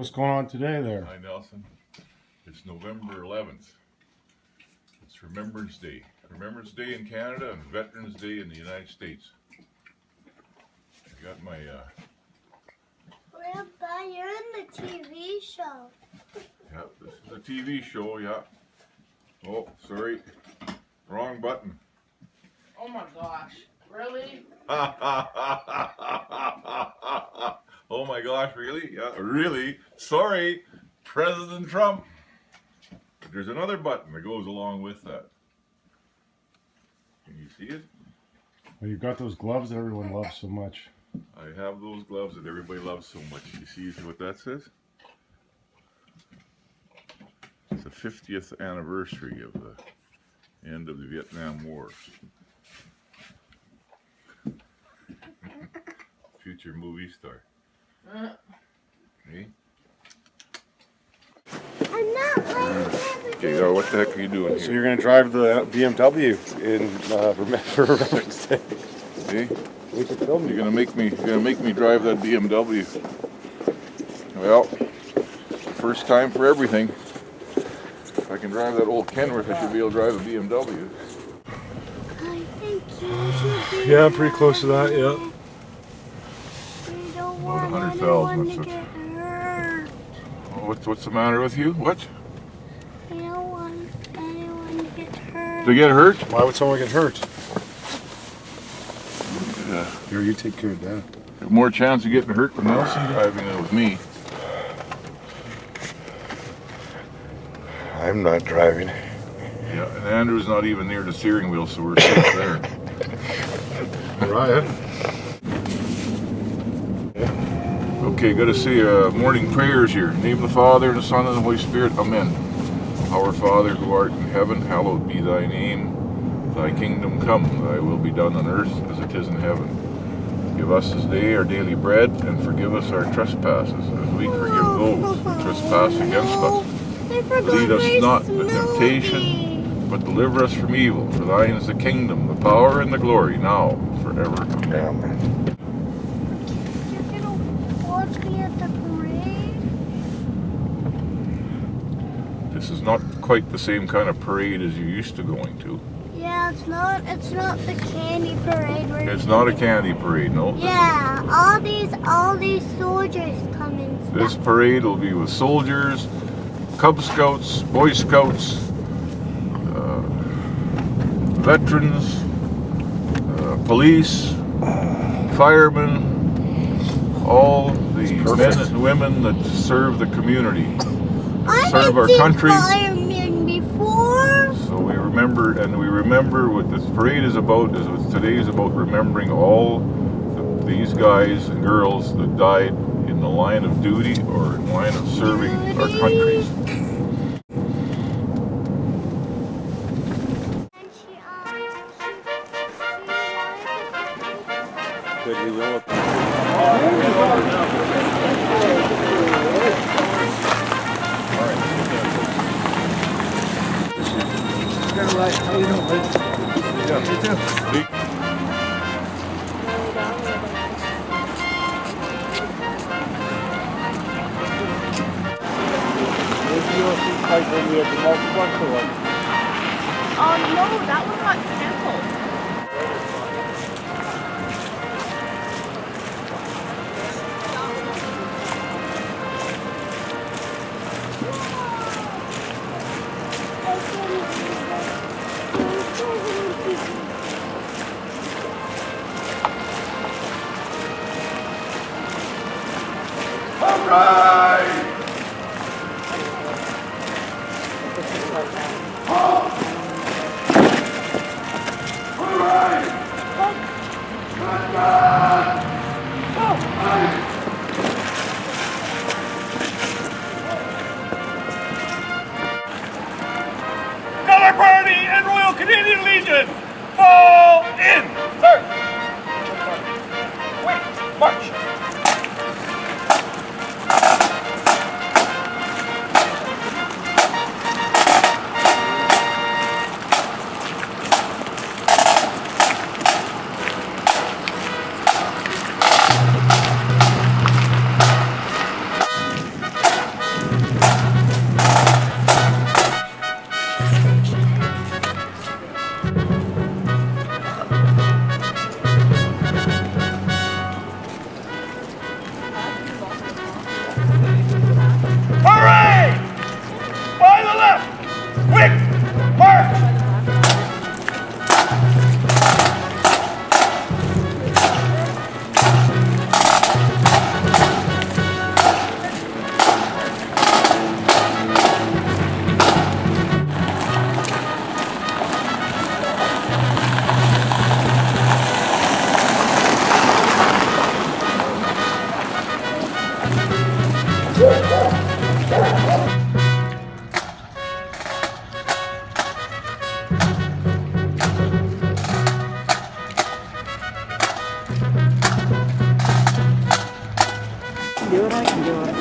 What's going on today there? Hi, Nelson. It's November 11th. It's Remembrance Day. Remembrance Day in Canada and Veterans Day in the United States. I got my... Grandpa, you're in the TV show. Yeah, this is a TV show, yeah. Oh, sorry. Wrong button. Oh my gosh. Really? Oh my gosh, really? Yeah, really? Sorry, President Trump. But there's another button that goes along with that. Can you see it? Well, you've got those gloves that everyone loves so much. I have those gloves that everybody loves so much. You see what that says? It's the 50th anniversary of the end of the Vietnam War. Future movie star. Me? I'm not playing. Okay, what the heck are you doing So here? you're going to drive the BMW in Remembrance Day. See? We could film You're you. gonna make me drive that BMW. Well, first time for everything. If I can drive that old Kenworth, I should be able to drive a BMW. I think you should be. Yeah, I'm pretty close to that, yeah. You don't About want 100,000, anyone that's to it. get hurt. Oh, what's the matter with you? What? You don't want anyone to get hurt. To get hurt? Why would someone get hurt? Yeah. Here, you take care of that. Have more chance of getting hurt than Nelson driving it with me. I'm not driving. Yeah, and Andrew's not even near the steering wheel, so we're safe there. Right. Okay, gotta say morning prayers here. In the name of the Father, and the Son, and the Holy Spirit. Amen. Our Father, who art in heaven, hallowed be thy name. Thy kingdom come, thy will be done on earth as it is in heaven. Give us this day our daily bread, and forgive us our trespasses, as we forgive those who trespass against us. Lead us not into temptation, but deliver us from evil. For thine is the kingdom, the power, and the glory, now and forever. Amen. You're gonna watch me at the parade? This is not quite the same kind of parade as you're used to going to. Yeah, it's not the candy parade. It's not a candy parade, no. Yeah, all these soldiers come in. This parade will be with soldiers, Cub Scouts, Boy Scouts, veterans, police, firemen, all the men and women that serve the community, serve our country. Firemen before. So we remember what this parade is about. Today is about remembering all these guys and girls that died in the line of duty or in line of serving our countries. Good, we will. How you doing, buddy? Yeah, you too. Where's the UFC fight when we had the multiplex or what? No, that one got canceled. All right. Color Party and Royal Canadian Legion, fall in! Sir! Wait, march! Do it, I can do it.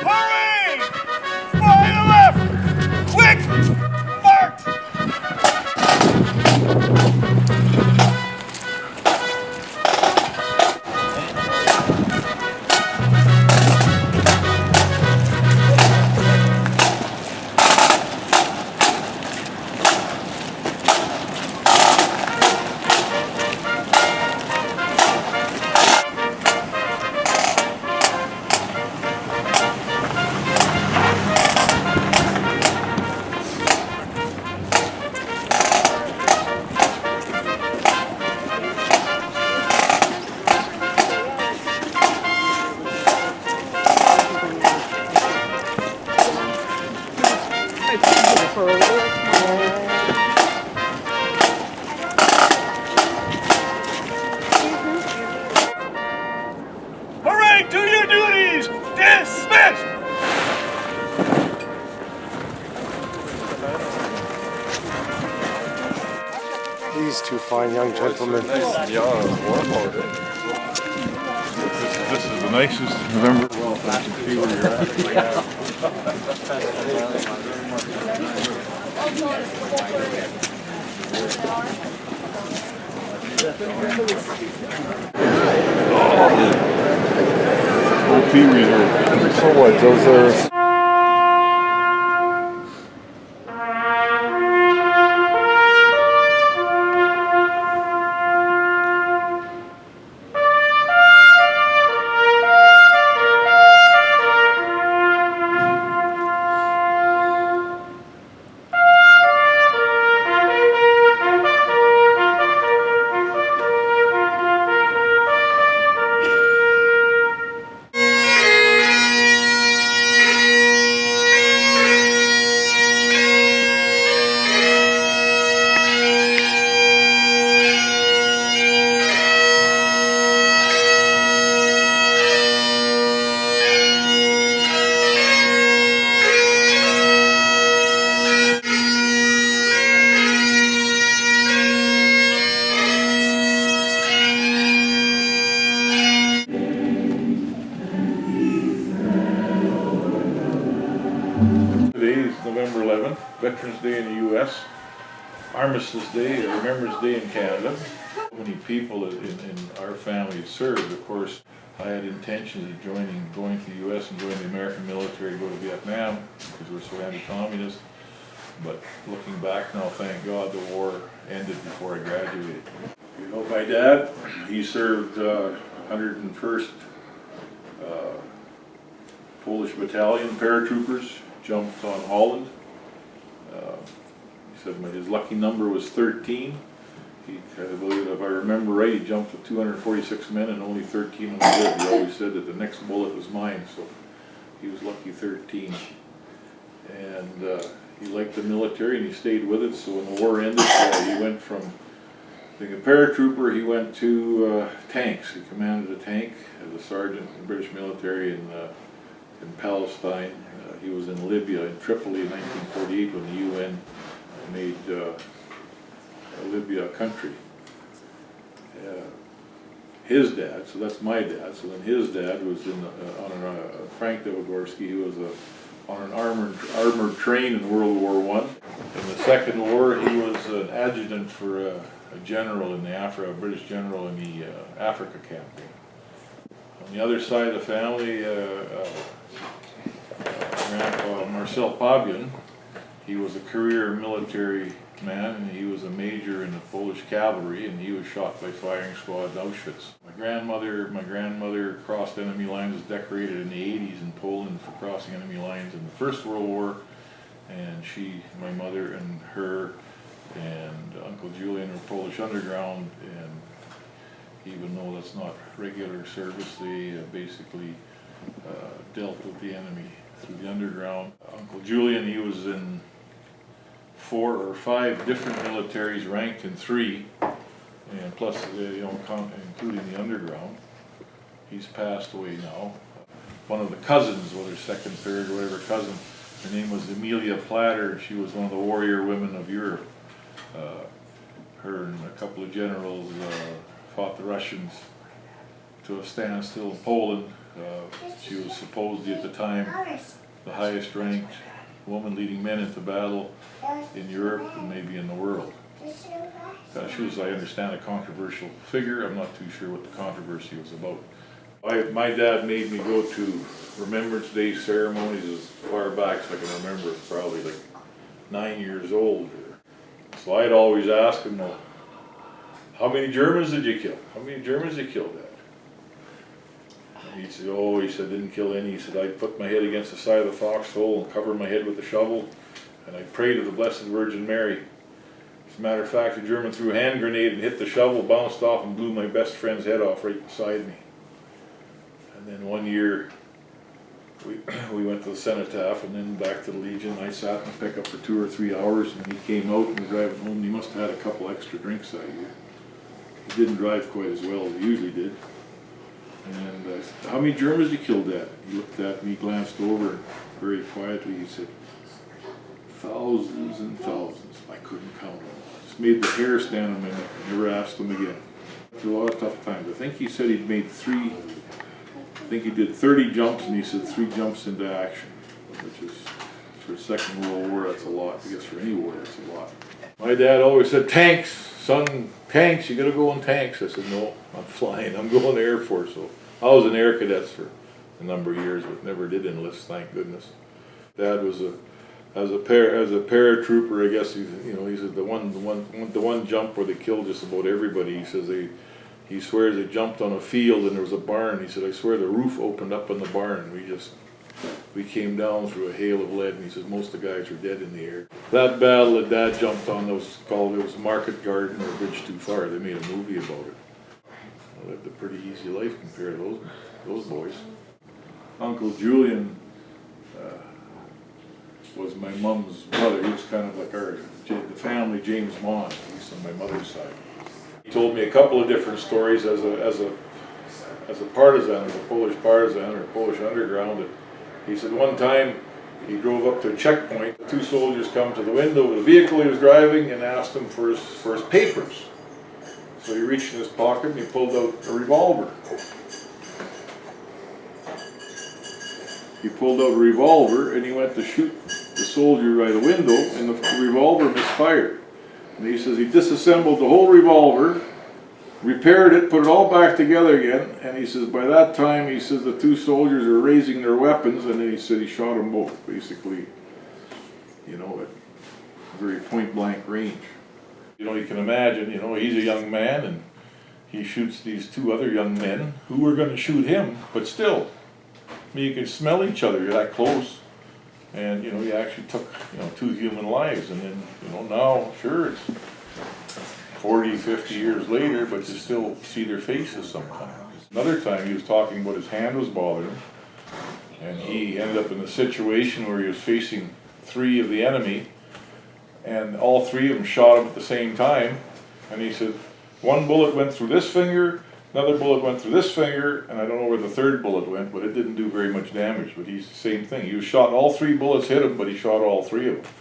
Hurry! By the left! Quick! March! For a little. Hooray to your duties! Dismissed! These two fine young gentlemen. This is the nicest November. Well, I can see where you're at. OP reserve. So what? Those are. Today is November 11th, Veterans Day in the U.S., Armistice Day, Remembrance Day in Canada. So many people in our family served. Of course, I had intentions of going to the U.S. and joining the American military to go to Vietnam because we're so anti-communist. But looking back now, thank God the war ended before I graduated. You know, my dad, he served 101st Polish Battalion paratroopers, jumped on Holland. He said his lucky number was 13. I believe, if I remember right, he jumped with 246 men and only 13 of them lived. He always said that the next bullet was mine, so he was lucky 13. And he liked the military and he stayed with it, so when the war ended, he went from being a paratrooper, he went to tanks. He commanded a tank as a sergeant in the British military in Palestine. He was in Libya, in Tripoli in 1948 when the UN made Libya country. His dad, so that's my dad, so then his dad was Frank Davigorsky, he was on an armored train in World War I. In the Second War, he was an adjutant for a general in a British general in the Africa campaign. On the other side of the family, Grandpa Marcel Pabian, he was a career military man, and he was a major in the Polish cavalry, and he was shot by firing squad in Auschwitz. My grandmother crossed enemy lines, was decorated in the 80s in Poland for crossing enemy lines in the First World War, and my mother and her and Uncle Julian were Polish underground, and even though that's not regular service, they basically dealt with the enemy through the underground. Uncle Julian, he was in 4 or 5 different militaries, ranked in 3, and plus, including the underground. He's passed away now. One of the cousins, whether second, third, whatever cousin, her name was Amelia Platter. She was one of the warrior women of Europe. Her and a couple of generals fought the Russians to a standstill in Poland. She was supposedly at the time the highest ranked woman leading men into battle in Europe and maybe in the world. She was, I understand, a controversial figure. I'm not too sure what the controversy was about. My dad made me go to Remembrance Day ceremonies as far back as I can remember, probably like 9 years old. So I'd always ask him, well, how many Germans did you kill? How many Germans did you kill, Dad? And he said, oh, he said, didn't kill any. He said, I'd put my head against the side of the foxhole and cover my head with a shovel, and I'd pray to the Blessed Virgin Mary. As a matter of fact, a German threw a hand grenade and hit the shovel, bounced off, and blew my best friend's head off right beside me. And then one year, we went to the cenotaph and then back to the Legion. I sat in the pickup for 2 or 3 hours, and he came out and was driving home. He must have had a couple extra drinks that year. He didn't drive quite as well as he usually did. And I said, how many Germans did you kill, Dad? He looked at me, glanced over, and very quietly he said, thousands and thousands. I couldn't count them. Just made the hair stand on my neck. I never asked him again. Through a lot of tough times. I think he said he'd made I think he did 30 jumps, and he said 3 jumps into action, which is, for the Second World War, that's a lot. I guess for any war, that's a lot. My dad always said, tanks, son, tanks, you gotta go in tanks. I said, no, I'm flying, I'm going to Air Force. So I was in Air Cadets for a number of years, but never did enlist, thank goodness. Dad was as a paratrooper, I guess, he said the one jump where they killed just about everybody. He says he swears they jumped on a field and there was a barn. He said, I swear the roof opened up in the barn. We came down through a hail of lead, and he says most of the guys were dead in the air. That battle that Dad jumped on, it was Market Garden or Bridge Too Far. They made a movie about it. I lived a pretty easy life compared to those boys. Uncle Julian was my mom's brother. He was kind of like the family James Bond, at least on my mother's side. He told me a couple of different stories as a partisan, as a Polish partisan or Polish underground. He said one time he drove up to a checkpoint. 2 soldiers come to the window of the vehicle he was driving and asked him for his papers. So he reached in his pocket and he pulled out a revolver. He pulled out a revolver and he went to shoot the soldier by the window, and the revolver misfired. And he says he disassembled the whole revolver, repaired it, put it all back together again, and he says by that time, he says the 2 soldiers are raising their weapons, and then he said he shot them both, basically, at very point-blank range. You can imagine, he's a young man, and he shoots these 2 other young men who were going to shoot him, but still, you could smell each other, you're that close. And, you actually took, 2 human lives, and then, now, sure, it's 40, 50 years later, but you still see their faces sometimes. Another time he was talking about his hand was bothering him, and he ended up in a situation where he was facing 3 of the enemy, and all 3 of them shot him at the same time, and he said, 1 bullet went through this finger, another bullet went through this finger, and I don't know where the 3rd bullet went, but it didn't do very much damage. But he's the same thing. He was shot, all 3 bullets hit him, but he shot all 3 of them.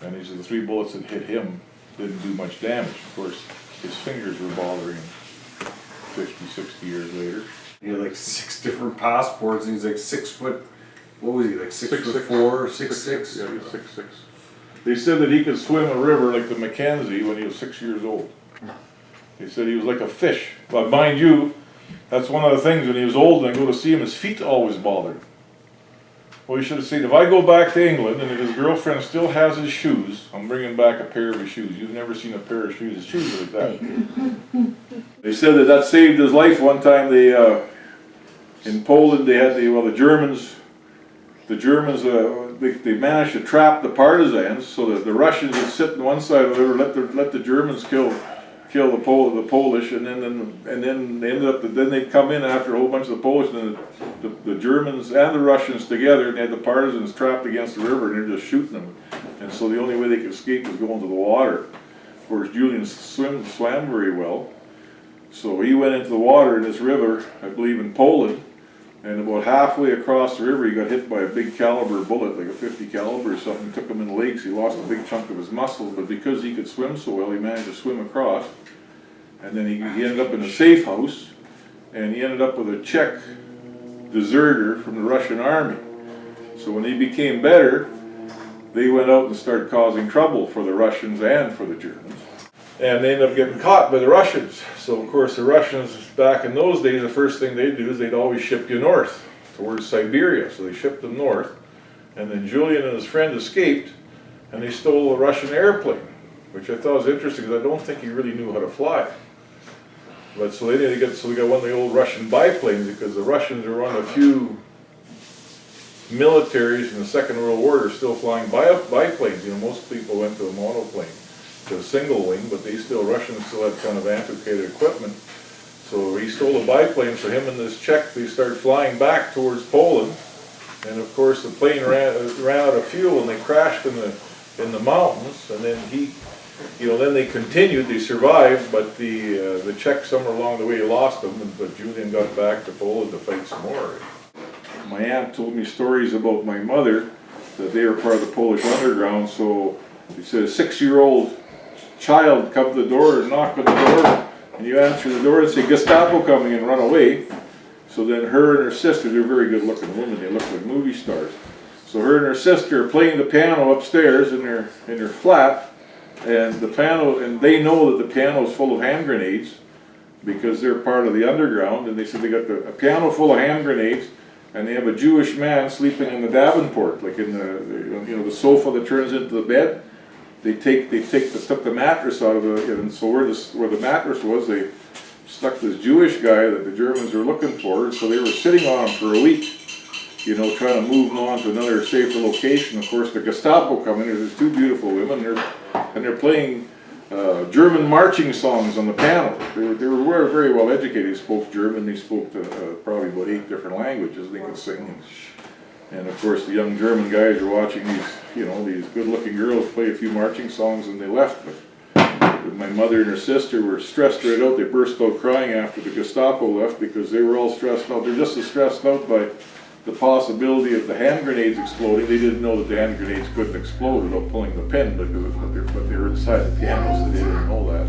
And he said the 3 bullets that hit him didn't do much damage. Of course, his fingers were bothering him 50, 60 years later. He had like 6 different passports, and he's like 6 foot. What was he, like 6'4", 6'6"? Yeah, he was 6'6". They said that he could swim a river like the Mackenzie when he was 6 years old. They said he was like a fish. But mind you, that's one of the things, when he was old and I go to see him, his feet always bothered him. Well, you should have seen, if I go back to England and if his girlfriend still has his shoes, I'm bringing back a pair of his shoes. You've never seen a pair of shoes. His shoes are like that. They said that saved his life one time. They, in Poland, they had the Germans, they managed to trap the partisans so that the Russians would sit on one side of the river, let the Germans kill the Polish, and then they ended up, then they'd come in after a whole bunch of the Polish, and the Germans and the Russians together, and they had the partisans trapped against the river, and they're just shooting them. And so the only way they could escape was going to the water. Of course, Julian swam very well, so he went into the water in this river, I believe in Poland, and about halfway across the river he got hit by a big caliber bullet, like a 50 caliber or something. It took him in the legs. He lost a big chunk of his muscle, but because he could swim so well, he managed to swim across. And then he ended up in a safe house, and he ended up with a Czech deserter from the Russian army. So when he became better, they went out and started causing trouble for the Russians and for the Germans. And they ended up getting caught by the Russians. So of course the Russians, back in those days, the first thing they'd do is they'd always ship you north, towards Siberia. So they shipped them north. And then Julian and his friend escaped, and they stole a Russian airplane, which I thought was interesting because I don't think he really knew how to fly. But so we got one of the old Russian biplanes, because the Russians are one of the few militaries in the Second World War that are still flying biplanes. You know, most people went to a monoplane, to a single wing, but Russians still had kind of antiquated equipment. So he stole a biplane, so him and this Czech, they started flying back towards Poland, and of course the plane ran out of fuel and they crashed in the mountains, and then then they continued, they survived, but the Czech somewhere along the way lost them, but Julian got back to Poland to fight some more. My aunt told me stories about my mother, that they were part of the Polish underground, so they said a 6-year-old child come to the door and knock on the door, and you answer the door and say, "Gestapo coming," and run away. So then her and her sister, they're very good looking women, they look like movie stars. So her and her sister are playing the piano upstairs in their flat, and they know that the piano is full of hand grenades because they're part of the underground, and they said they got a piano full of hand grenades, and they have a Jewish man sleeping in the Davenport, like in the sofa that turns into the bed. They took the mattress out of and so where the mattress was, they stuck this Jewish guy that the Germans were looking for, so they were sitting on him for a week, trying to move him on to another safer location. Of course, the Gestapo come in, there's 2 beautiful women, and they're playing German marching songs on the piano. They were very well educated. They spoke German, they spoke probably about 8 different languages they could sing. And of course the young German guys were watching these good-looking girls play a few marching songs, and they left. But my mother and her sister were stressed right out. They burst out crying after the Gestapo left because they were all stressed out. They're just as stressed out by the possibility of the hand grenades exploding. They didn't know that the hand grenades couldn't explode without pulling the pin, but they were inside the piano, so they didn't know that.